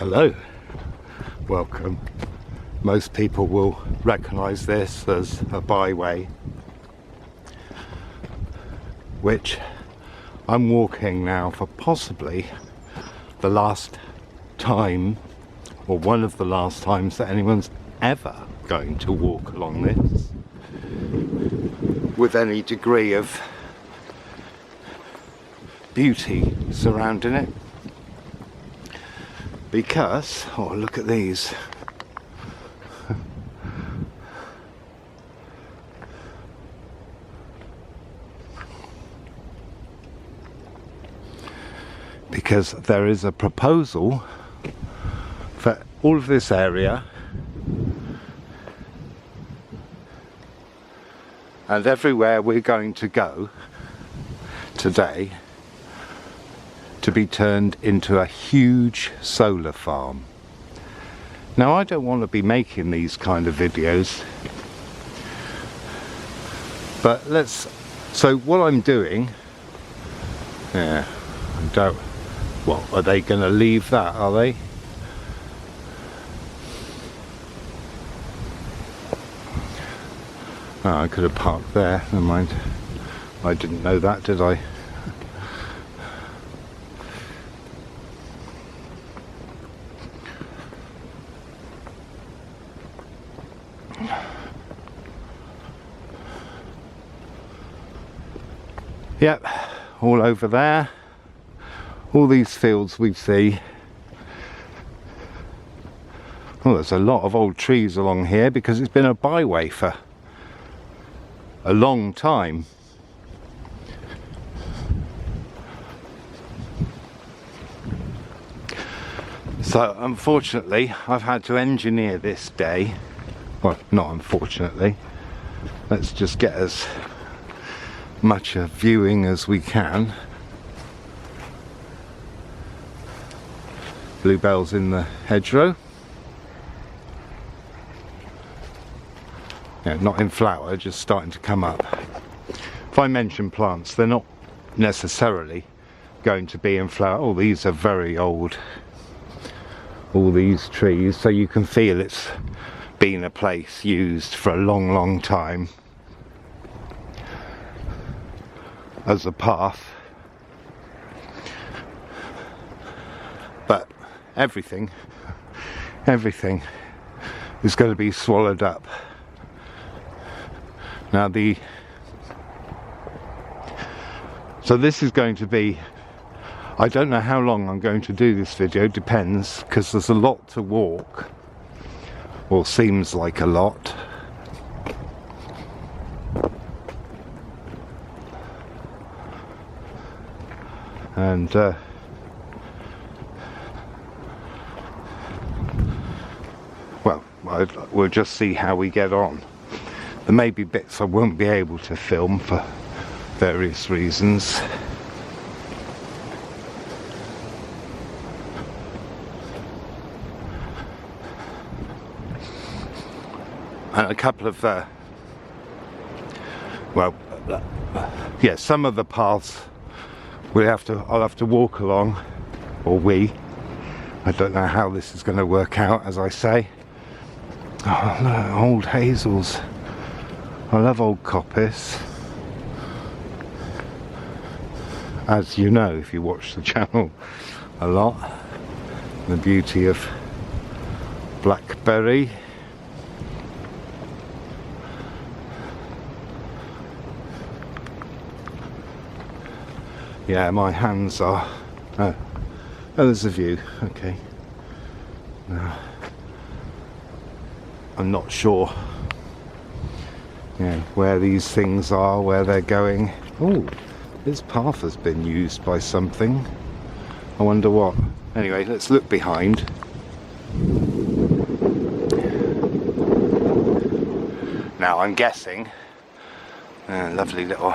Hello, welcome. Most people will recognise this as a byway, which I'm walking now for possibly the last time, or one of the last times that anyone's ever going to walk along this with any degree of beauty surrounding it. Because, oh, look at these. Because there is a proposal for all of this area and everywhere we're going to go today to be turned into a huge solar farm. Now, I don't want to be making these kind of videos, but so what I'm doing, I don't, what, are they going to leave that, are they? Oh, I could have parked there, never mind. I didn't know that, did I? Yep, all over there, all these fields we see. Oh, there's a lot of old trees along here because it's been a byway for a long time. So unfortunately I've had to engineer this day. Well, not unfortunately, let's just get as much of viewing as we can. Bluebells in the hedgerow. Yeah, not in flower, just starting to come up. If I mention plants, they're not necessarily going to be in flower. Oh, these are very old, all these trees, so you can feel it's been a place used for a long time as a path. But everything is going to be swallowed up. Now so this is going to be, I don't know how long I'm going to do this video, depends, because there's a lot to walk, or seems like a lot. And well, we'll just see how we get on. There may be bits I won't be able to film for various reasons. And a couple of yeah, some of the paths I'll have to walk along, or I don't know how this is going to work out, as I say. Oh, look, old hazels. I love old coppice, as you know if you watch the channel a lot. The beauty of blackberry. Yeah, my hands are... Oh, there's a view, okay. I'm not sure where these things are, where they're going. Oh, this path has been used by something. I wonder what. Anyway, let's look behind. Now I'm guessing, lovely little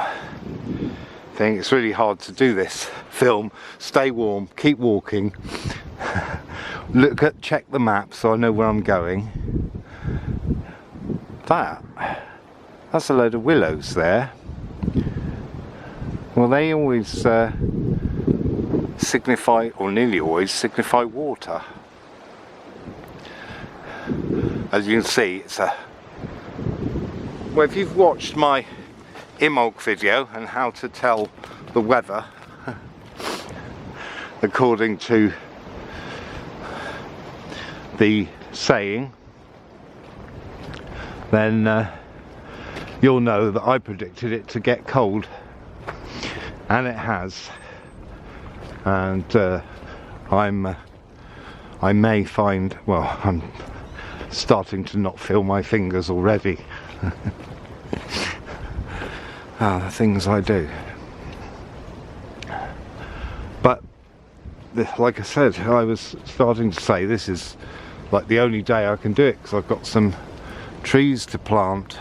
thing. It's really hard to do this film. Stay warm, keep walking. Check the map so I know where I'm going. That's a load of willows there. Well, they always signify, or nearly always signify water. as you can see, it's a... Well, if you've watched my EPONA'S video and how to tell the weather according to the saying, then you'll know that I predicted it to get cold, and it has. And I may find, well, I'm starting to not feel my fingers already. The things I do. But like I said, I was starting to say, this is like the only day I can do it, because I've got some trees to plant.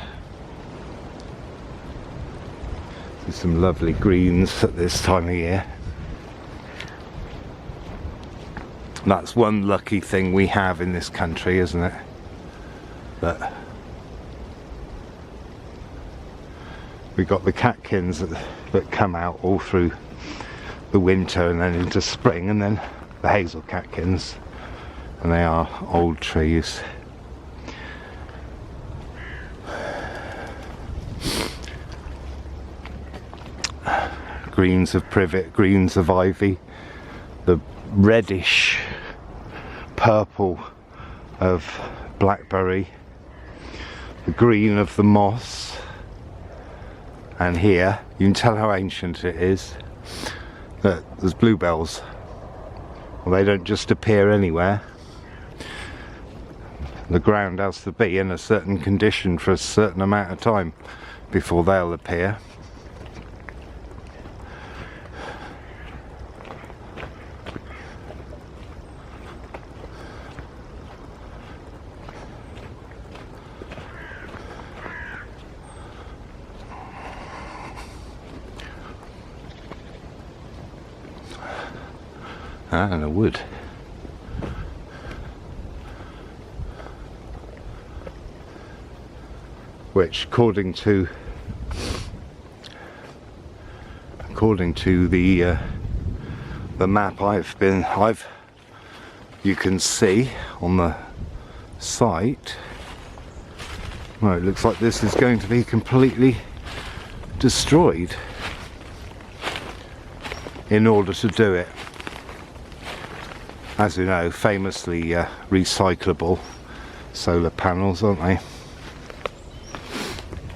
There's some lovely greens at this time of year. That's one lucky thing we have in this country, isn't it? That we got the catkins that come out all through the winter and then into spring, and then the hazel catkins, and they are old trees. Greens of privet, greens of ivy, the reddish purple of blackberry, the green of the moss, and here you can tell how ancient it is. That there's bluebells. Well, they don't just appear anywhere. The ground has to be in a certain condition for a certain amount of time before they'll appear. And a wood. Which, according to the map you can see on the site, well, it looks like this is going to be completely destroyed in order to do it. As you know, famously recyclable solar panels, aren't they?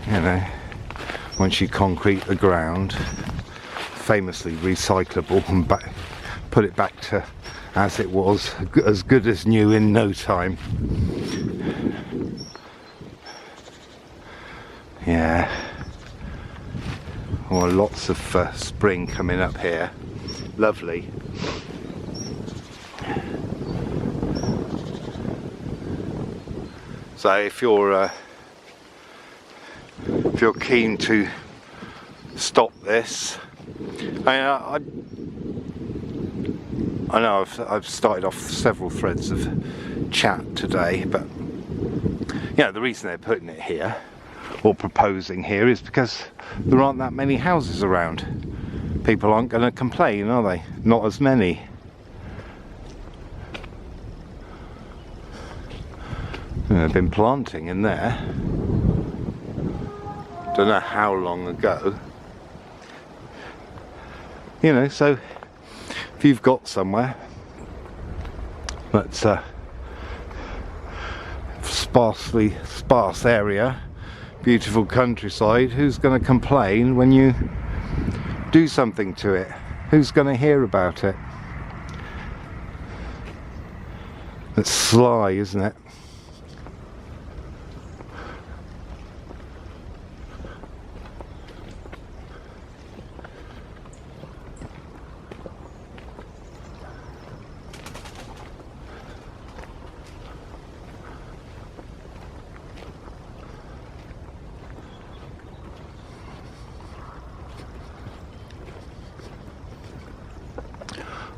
You know, once you concrete the ground, famously recyclable, and put it back to as it was, as good as new in no time. Yeah. Oh, lots of spring coming up here. Lovely. So if you're keen to stop this, I know I've started off several threads of chat today, but you know, the reason they're putting it here or proposing here is because there aren't that many houses around. People aren't going to complain, are they? Not as many. They've been planting in there. Don't know how long ago. You know, so if you've got somewhere that's a sparse area, beautiful countryside, who's going to complain when you do something to it? Who's going to hear about it? It's sly, isn't it?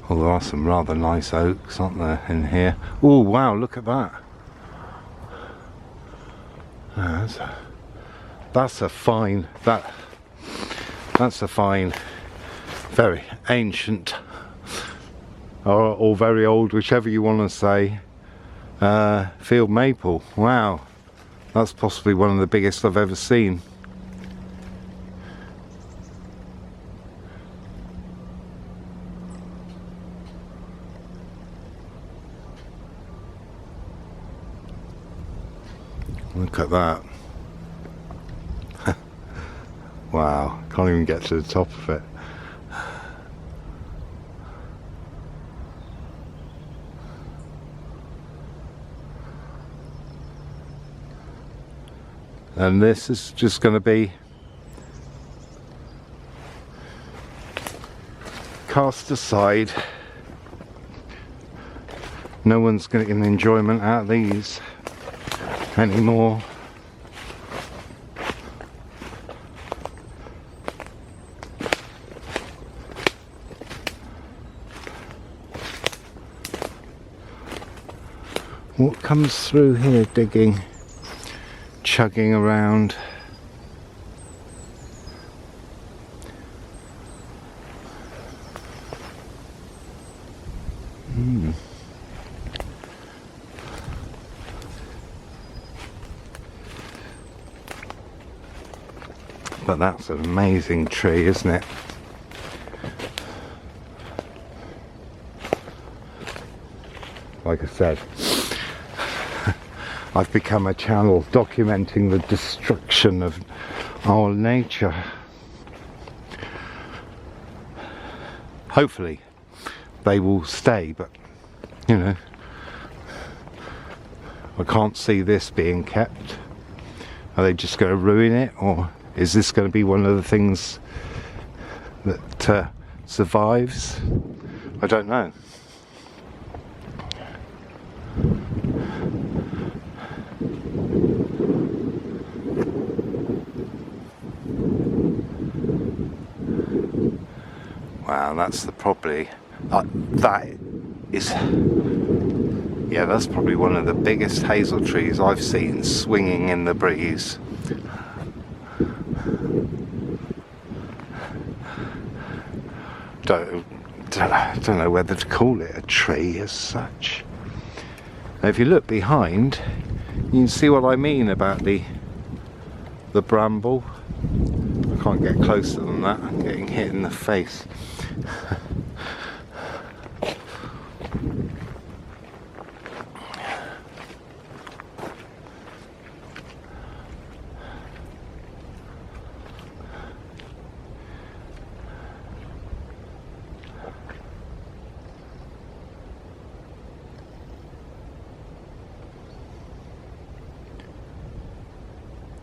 Well, there are some rather nice oaks, aren't there, in here? Oh wow, look at that. That's a fine, very ancient or very old, whichever you want to say, field maple. Wow, that's possibly one of the biggest I've ever seen. Look at that. Wow, can't even get to the top of it. And this is just going to be cast aside. No one's going to get an enjoyment out of these anymore. What comes through here digging, chugging around? But that's an amazing tree, isn't it? Like I said, I've become a channel documenting the destruction of our nature. Hopefully they will stay, but you know, I can't see this being kept. Are they just going to ruin it, or is this going to be one of the things that survives? I don't know. Wow, that's the probably that is, yeah, that's probably one of the biggest hazel trees I've seen swinging in the breeze. Don't know whether to call it a tree as such. Now, if you look behind, you can see what I mean about the bramble. I can't get closer than that. I'm getting hit in the face.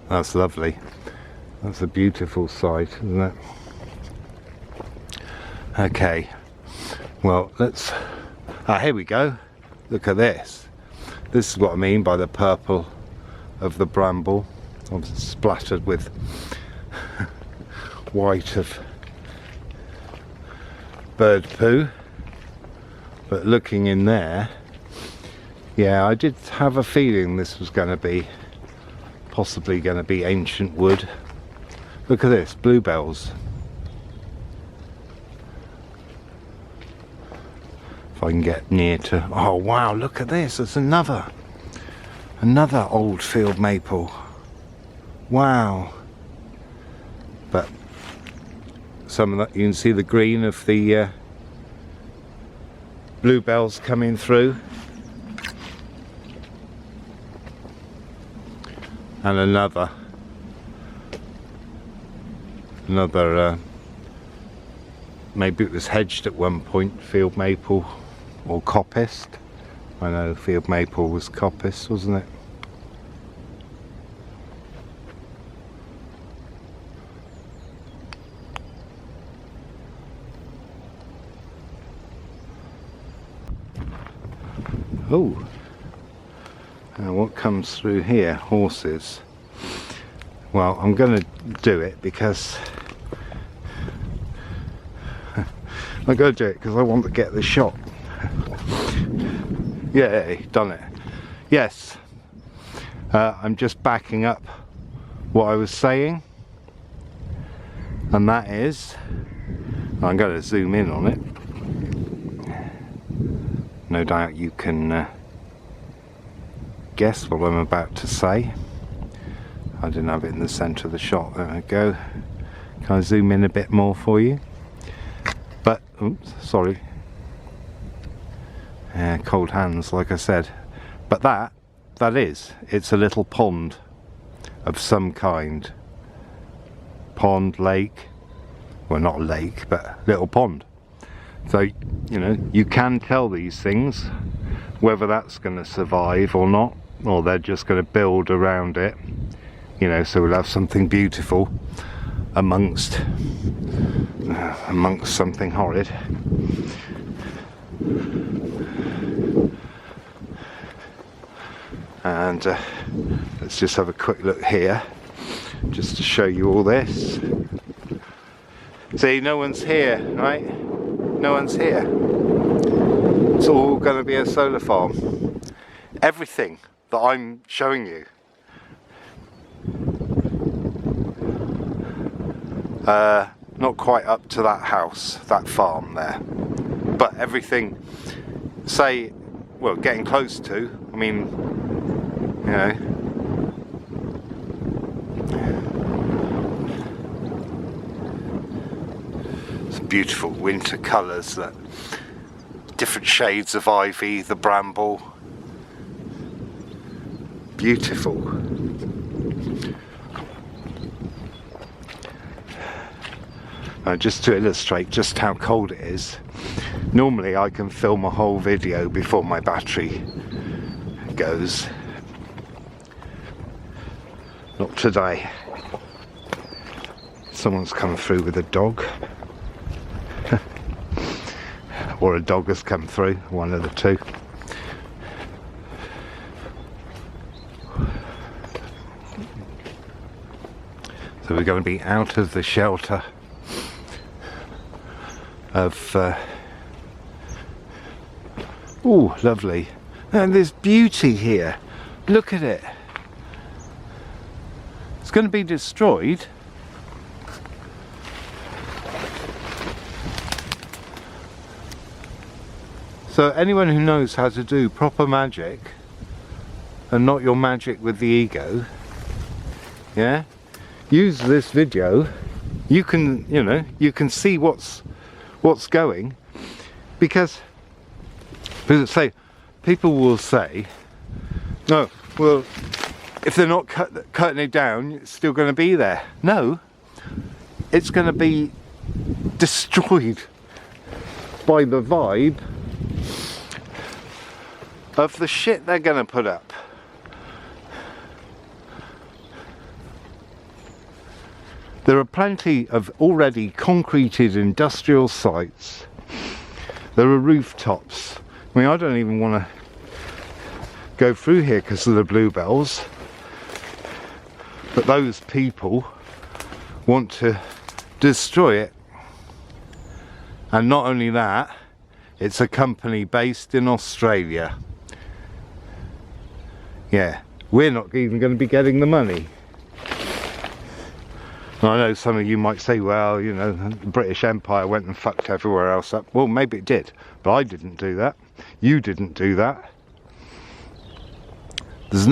That's lovely. That's a beautiful sight, isn't it? Okay, well, let's... here we go. Look at this. This is what I mean by the purple of the bramble. I'm splattered with white of bird poo. But looking in there, yeah, I did have a feeling this was going to be possibly going to be ancient wood. Look at this, bluebells. If I can get near to... Oh wow, look at this, there's another old field maple. Wow. But some of that, you can see the green of the bluebells coming through. And another maybe it was hedged at one point, field maple or coppiced. I know field maple was coppiced, wasn't it? Oh, and what comes through here? Horses. Well, I'm going to do it because I'm going to do it because I want to get the shot. Yay, done it. Yes, I'm just backing up what I was saying, and that is, I'm going to zoom in on it. No doubt you can guess what I'm about to say. I didn't have it in the centre of the shot. There we go. Can I zoom in a bit more for you? But, oops, sorry. Yeah, cold hands, like I said. But it's a little pond of some kind. Pond, lake. Well, not a lake, but little pond. So, you know, you can tell these things whether that's going to survive or not, or they're just going to build around it, you know, so we'll have something beautiful amongst something horrid. And let's just have a quick look here, just to show you all this. See, no one's here, right? No one's here. It's all going to be a solar farm. Everything that I'm showing you. Not quite up to that house, that farm there. But everything, say, well, getting close to, I mean, you know. Beautiful winter colours, that different shades of ivy, the bramble, beautiful. Now, just to illustrate just how cold it is, normally I can film a whole video before my battery goes. Not today. Someone's come through with a dog. Or a dog has come through, one of the two. So we're going to be out of the shelter of oh, lovely. And there's beauty here. Look at it. It's going to be destroyed. So anyone who knows how to do proper magic and not your magic with the ego, yeah, use this video. You can, you know, you can see what's going, because say people will say, no, well, if they're not cutting it down, it's still going to be there. No, it's going to be destroyed by the vibe of the shit they're going to put up. There are plenty of already concreted industrial sites. There are rooftops. I mean, I don't even want to go through here because of the bluebells. But those people want to destroy it. And not only that, it's a company based in Australia. Yeah, we're not even going to be getting the money. I know some of you might say, well, you know, the British Empire went and fucked everywhere else up. Well, maybe it did, but I didn't do that. You didn't do that. That's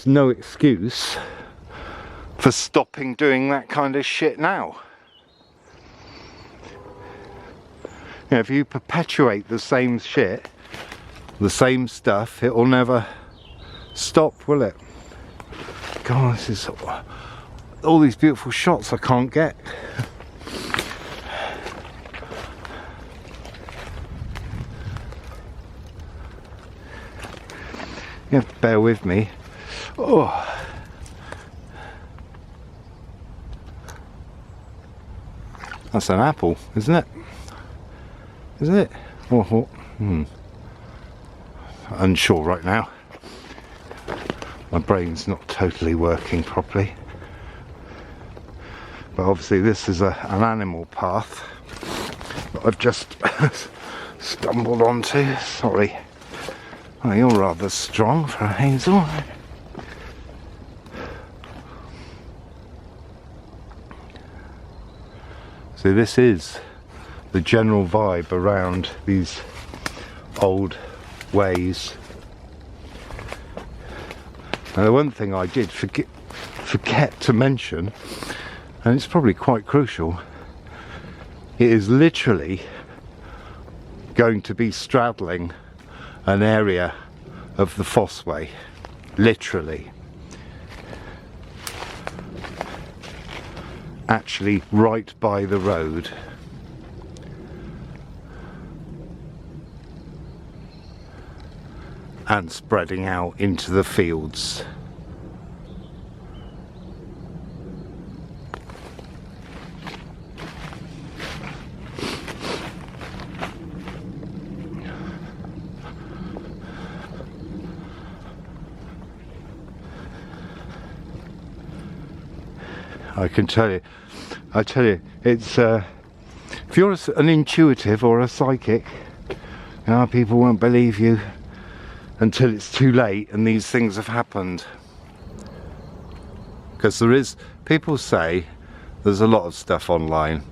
no excuse for stopping doing that kind of shit now. You know, if you perpetuate the same shit, the same stuff, it will never stop, will it? God, this is all these beautiful shots I can't get. You have to bear with me. Oh, that's an apple, isn't it? Isn't it? Oh, unsure right now. My brain's not totally working properly. But obviously this is an animal path that I've just stumbled onto. Sorry. Oh, you're rather strong for a hazel. So this is the general vibe around these old ways. And the one thing I did forget to mention, and it's probably quite crucial, it is literally going to be straddling an area of the Fossway, literally. Actually right by the road. And spreading out into the fields. I can tell you, it's if you're an intuitive or a psychic, people won't believe you until it's too late and these things have happened. Because people say there's a lot of stuff online,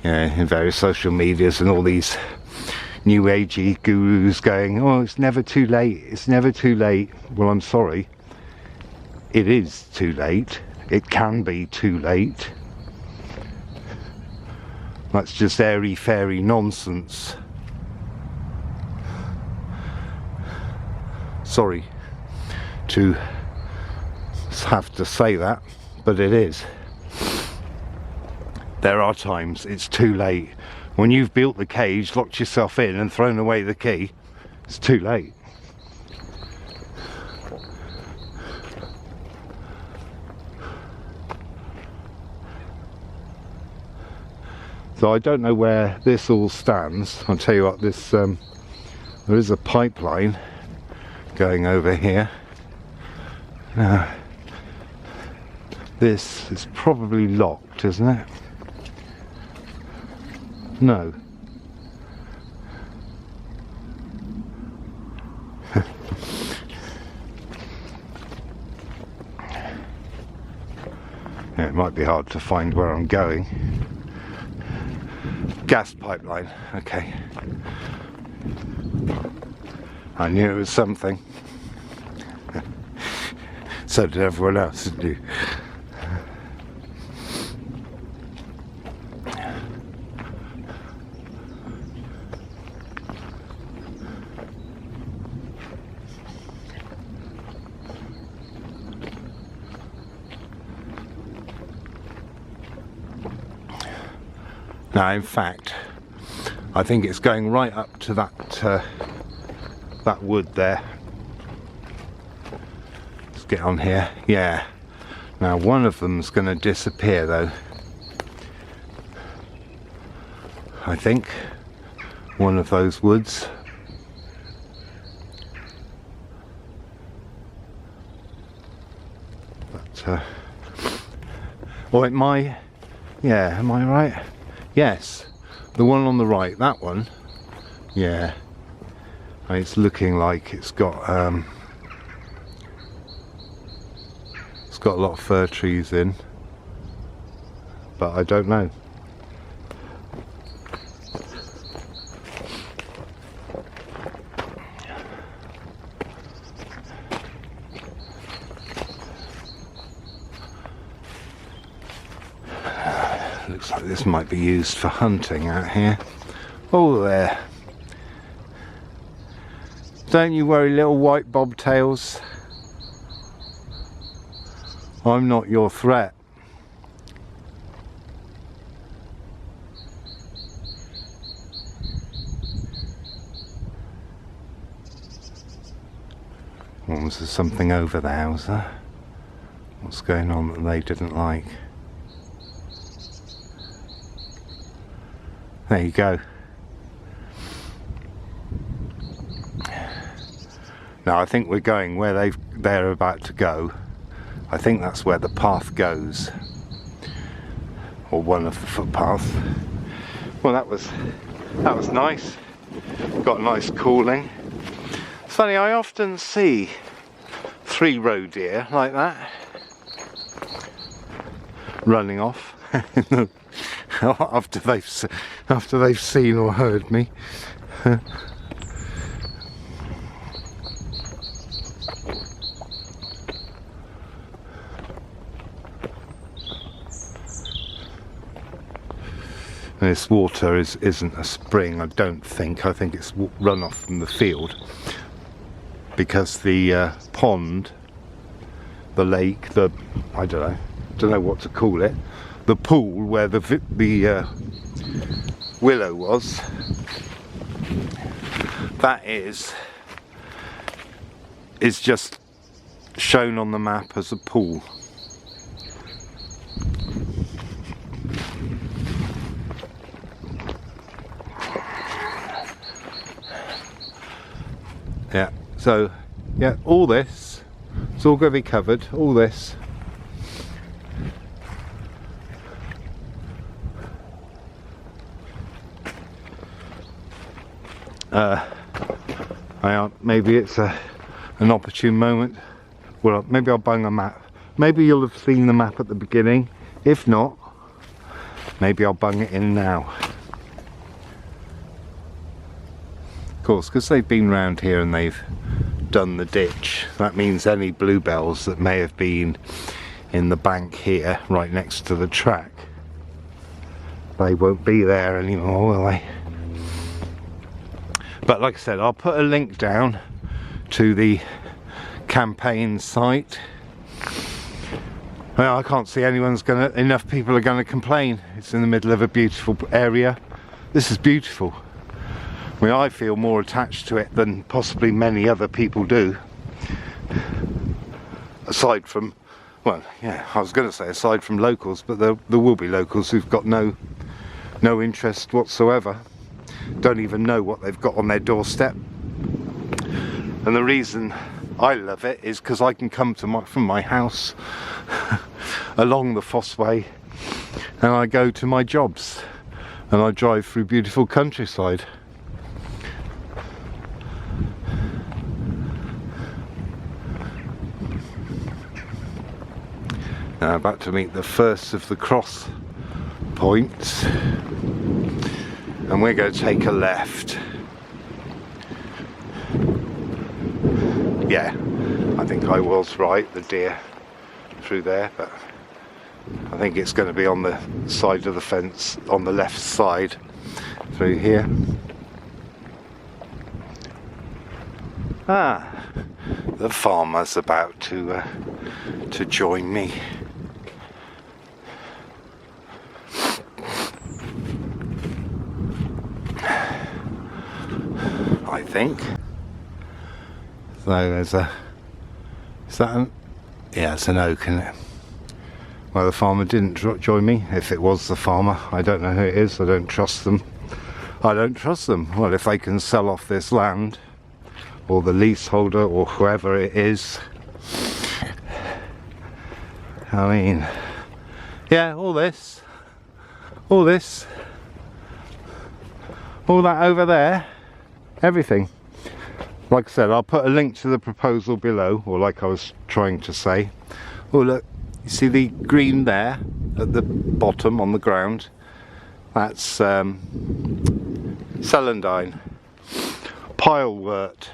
in various social medias and all these new agey gurus going, oh, it's never too late, it's never too late. Well, I'm sorry, it is too late. It can be too late. That's just airy-fairy nonsense. Sorry to have to say that, but it is. There are times it's too late. When you've built the cage, locked yourself in and thrown away the key, it's too late. So I don't know where this all stands. I'll tell you what, there is a pipeline going over here. Now, this is probably locked, isn't it? No. Yeah, it might be hard to find where I'm going. Gas pipeline, okay. I knew it was something. So did everyone else, didn't you? Now, in fact, I think it's going right up to that wood there. Let's get on here. Yeah. Now, one of them's going to disappear, though. I think one of those woods. But, or it might. Yeah. Am I right? Yes, the one on the right, that one, yeah, it's looking like it's got a lot of fir trees in, but I don't know. Looks like this might be used for hunting out here. Oh, there. Don't you worry, little white bobtails. I'm not your threat. Oh, was there something over there, was there? What's going on that they didn't like? There you go. Now I think we're going where they're about to go. I think that's where the path goes, or one of the footpaths. Well, that was nice. Got a nice cooling. It's funny, I often see 3-row deer like that running off. after they've seen or heard me. And this water isn't a spring, I don't think. I think it's runoff from the field, because the pond, the lake, I don't know what to call it, the pool where the willow was, that is just shown on the map as a pool. Yeah, so yeah, all this, it's all going to be covered, all this. Maybe it's an opportune moment. Well, maybe I'll bung a map. Maybe you'll have seen the map at the beginning. If not, maybe I'll bung it in now. Of course, because they've been round here and they've done the ditch, that means any bluebells that may have been in the bank here, right next to the track, they won't be there anymore, will they? But like I said, I'll put a link down to the campaign site. Well, I can't see enough people are gonna complain. It's in the middle of a beautiful area. This is beautiful. I mean, I feel more attached to it than possibly many other people do. Aside from, well, yeah, I was going to say aside from locals, but there will be locals who've got no interest whatsoever. Don't even know what they've got on their doorstep. And the reason I love it is because I can come from my house along the Fossway, and I go to my jobs, and I drive through beautiful countryside. Now about to meet the first of the cross points, and we're going to take a left. Yeah, I think I was right, the deer through there, but I think it's going to be on the side of the fence, on the left side through here. Ah, the farmer's about to join me. I think. So there's is that an, yeah, it's an oak, isn't it? Well, the farmer didn't join me. If it was the farmer, I don't know who it is. I don't trust them. I don't trust them. Well, if they can sell off this land, or the leaseholder, or whoever it is, I mean, yeah, all that over there, everything. Like I said, I'll put a link to the proposal below, or like I was trying to say. Oh look, you see the green there at the bottom on the ground? That's celandine. Pilewort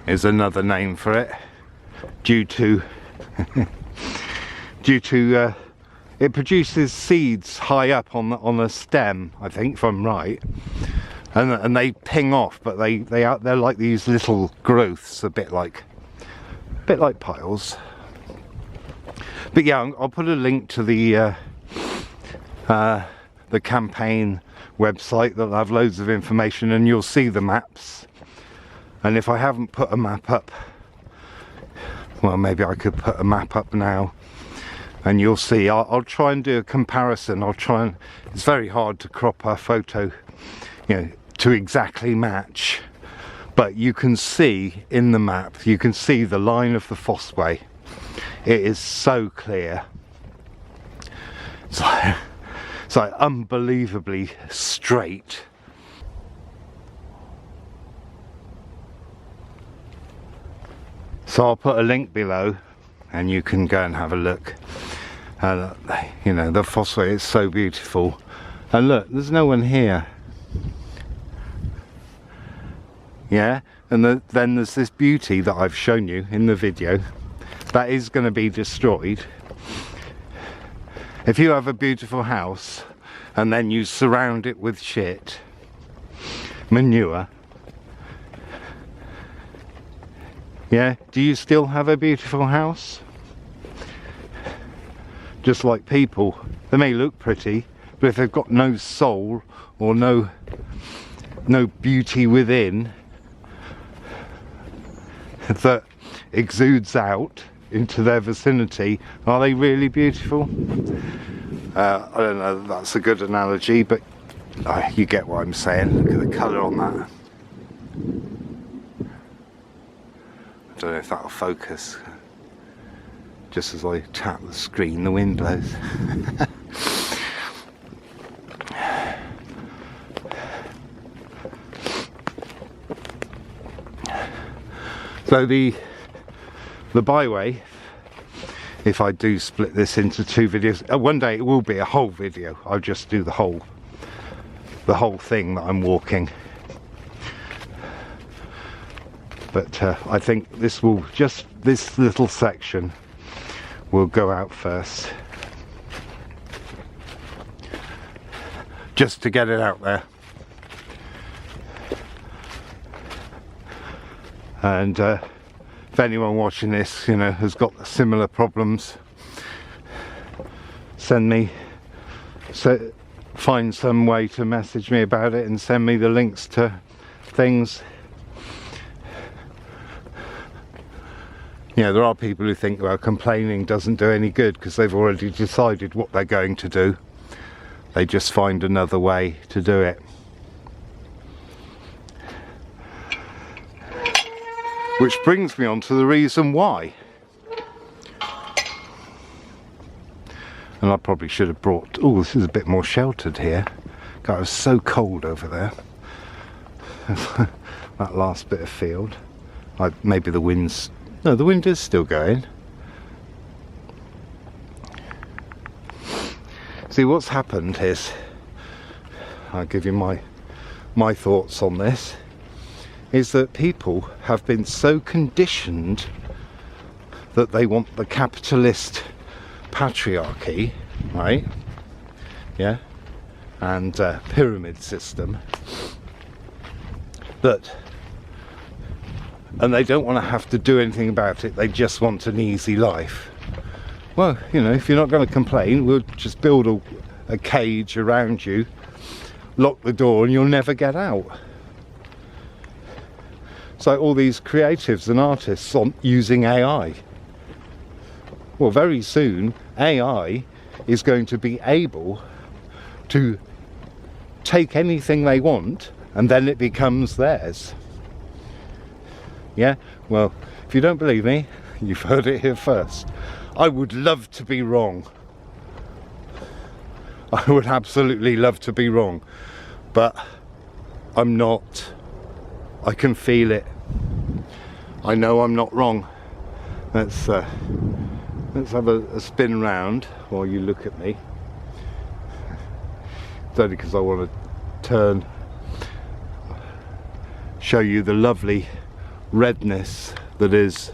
is another name for it, due to it produces seeds high up on the stem, I think, if I'm right. And they ping off, but they're like these little growths, a bit like piles. But yeah, I'll put a link to the campaign website that'll have loads of information, and you'll see the maps. And if I haven't put a map up, well, maybe I could put a map up now, and you'll see. I'll try and do a comparison. It's very hard to crop a photo, you know, to exactly match, but you can see in the map, you can see the line of the Fossway. It is so clear. It's like unbelievably straight. So I'll put a link below and you can go and have a look. You know, the Fossway is so beautiful. And look, there's no one here. Yeah, and then there's this beauty that I've shown you in the video that is going to be destroyed. If you have a beautiful house and then you surround it with shit, manure, yeah, do you still have a beautiful house? Just like people, they may look pretty, but if they've got no soul or no beauty within that exudes out into their vicinity, are they really beautiful? I don't know if that's a good analogy, but you get what I'm saying. Look at the colour on that. I don't know if that'll focus. Just as I tap the screen, the wind blows. So the byway, if I do split this into two videos, one day it will be a whole video. I'll just do the whole thing that I'm walking. But I think this little section will go out first, just to get it out there. And if anyone watching this, you know, has got similar problems, find some way to message me about it and send me the links to things. You know, there are people who think, well, complaining doesn't do any good because they've already decided what they're going to do. They just find another way to do it. Which brings me on to the reason why. And I probably should have brought... Oh, this is a bit more sheltered here. God, it was so cold over there. That last bit of field. Maybe the wind's... No, the wind is still going. See, what's happened is... I'll give you my thoughts on this. Is that people have been so conditioned that they want the capitalist patriarchy, right? Yeah, and pyramid system, and they don't want to have to do anything about it. They just want an easy life. Well, you know, if you're not going to complain, we'll just build a cage around you, lock the door, and you'll never get out. So all these creatives and artists on using AI. Well, very soon AI is going to be able to take anything they want and then it becomes theirs. Yeah, well, if you don't believe me, you've heard it here first. I would love to be wrong. I would absolutely love to be wrong, but I'm not. I can feel it. I know I'm not wrong. Let's have a spin round while you look at me. It's only because I want to show you the lovely redness that is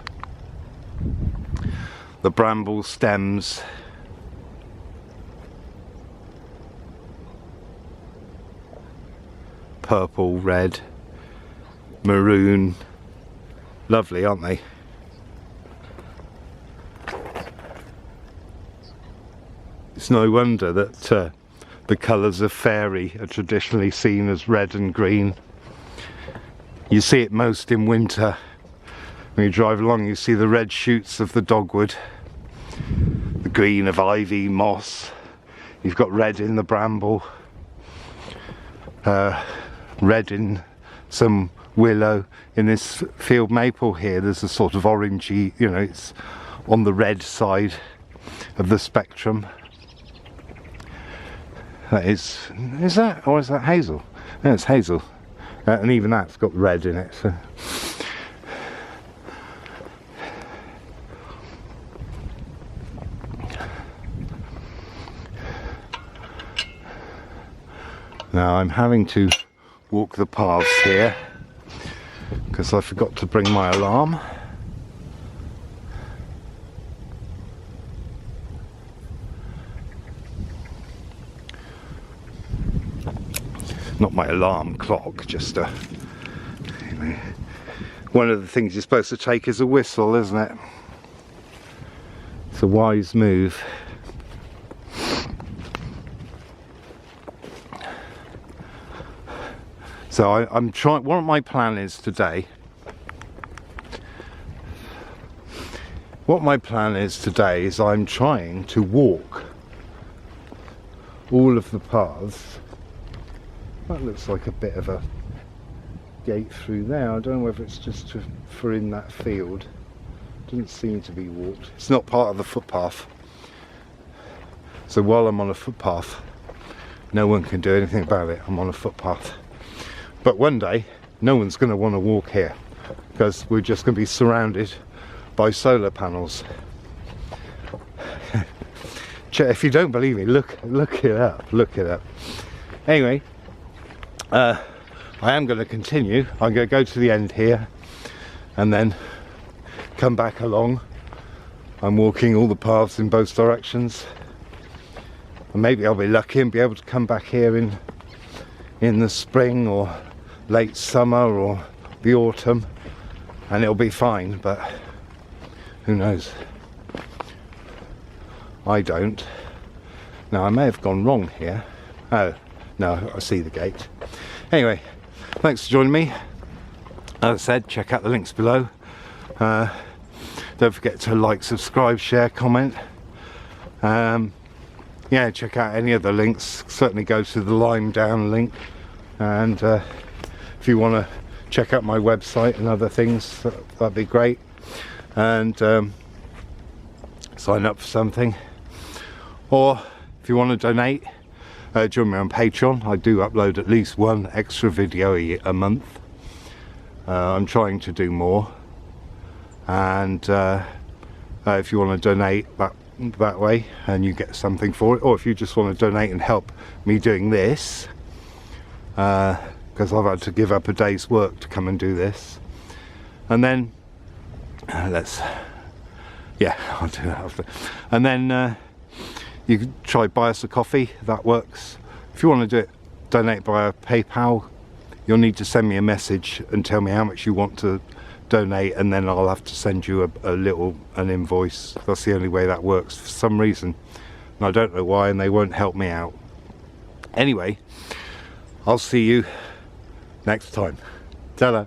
the bramble stems. Purple, red, maroon. Lovely, aren't they? It's no wonder that the colours of fairy are traditionally seen as red and green. You see it most in winter. When you drive along, you see the red shoots of the dogwood, the green of ivy, moss. You've got red in the bramble, red in some willow. In this field maple here, there's a sort of orangey, you know, it's on the red side of the spectrum. That is that, or is that hazel? No, it's hazel. And even that's got red in it. So. Now I'm having to walk the paths here because I forgot to bring my alarm. not my alarm clock, just a, you know, one of the things you're supposed to take is a whistle, isn't it? It's a wise move. So I'm trying, what my plan is today, I'm trying to walk all of the paths. That looks like a bit of a gate through there. I don't know whether it's just for in that field. Doesn't seem to be walked. It's not part of the footpath. So while I'm on a footpath, no one can do anything about it. I'm on a footpath. But one day, no one's going to want to walk here because we're just going to be surrounded by solar panels. If you don't believe me, look it up. Look it up. Anyway, I am going to continue. I'm going to go to the end here and then come back along. I'm walking all the paths in both directions, and maybe I'll be lucky and be able to come back here in the spring or late summer or the autumn, and it'll be fine, but who knows? I don't. Now I may have gone wrong here. Oh no, I see the gate. Anyway, thanks for joining me. As I said, check out the links below. Don't forget to like, subscribe, share, comment. Yeah, check out any of the links. Certainly go to the Lime Down link, and if you want to check out my website and other things, that'd be great. And sign up for something, or if you want to donate, join me on Patreon. I do upload at least one extra video a month. I'm trying to do more, and if you want to donate that way and you get something for it, or if you just want to donate and help me doing this, because I've had to give up a day's work to come and do this, and then I'll do that after. And then you can try buy us a coffee. That works. If you want to do it, donate via PayPal, you'll need to send me a message and tell me how much you want to donate, and then I'll have to send you an invoice. That's the only way that works for some reason, and I don't know why, and they won't help me out. Anyway, I'll see you next time. Ta-da.